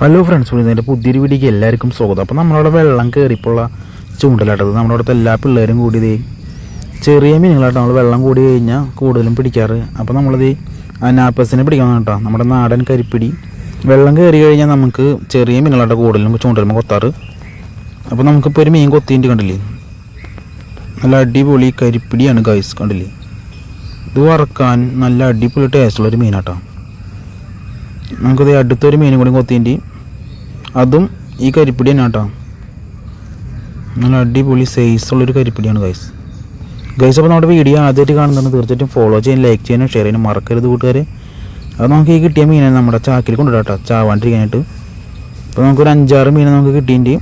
Hello friends, ഇതിൻ്റെ പുതിയൊരു വീഡിയോക്ക് എല്ലാവർക്കും സ്വാഗതം. അപ്പോൾ നമ്മളവിടെ വെള്ളം കയറിയിട്ടുള്ള ചൂണ്ടലാട്ടത് നമ്മുടെ അവിടുത്തെ എല്ലാ പിള്ളേരും കൂടി ചെറിയ മീനുകളാട്ടോ നമ്മൾ വെള്ളം കൂടി കഴിഞ്ഞാൽ കൂടുതലും പിടിക്കാറ്. അപ്പോൾ നമ്മളിത് അനാപ്പസിനെ പിടിക്കണം കേട്ടോ, നമ്മുടെ നാടൻ കരിപ്പിടി. വെള്ളം കയറി കഴിഞ്ഞാൽ നമുക്ക് ചെറിയ മീനുകളാട്ടോ കൂടുതലും ചൂണ്ടലുമ്പോൾ കൊത്താറ്. അപ്പോൾ നമുക്കിപ്പോൾ ഒരു മീൻ കൊത്തിയിട്ട് കണ്ടില്ലേ, നല്ല അടിപൊളി കരിപ്പിടിയാണ് ഗൈസ്, കണ്ടില്ലേ. ഇത് വറക്കാൻ നല്ല അടിപൊളി ടേസ്റ്റുള്ളൊരു മീനാട്ടോ. നമുക്കത് അടുത്തൊരു മീനും കൂടി കൊത്തിയിട്ട് അതും ഈ കരിപ്പിടി തന്നെ കേട്ടോ, നല്ല അടിപൊളി സൈസുള്ളൊരു കരിപ്പിടിയാണ് ഗൈസ്. അപ്പോൾ നമ്മുടെ വീഡിയോ ആദ്യമായിട്ട് കാണുന്നുണ്ട് തീർച്ചയായിട്ടും ഫോളോ ചെയ്യാൻ, ലൈക്ക് ചെയ്യാനും ഷെയർ ചെയ്യാനും മറക്കരുത് കൂട്ടുകാരെ. അത് നമുക്ക് ഈ കിട്ടിയ മീനെ നമ്മുടെ ചാക്കിൽ കൊണ്ടുവിടാം കേട്ടോ, ചാവാണ്ടിരിക്കാനായിട്ട്. അപ്പോൾ നമുക്കൊരു 5-6 മീനെ നമുക്ക് കിട്ടിയിട്ട്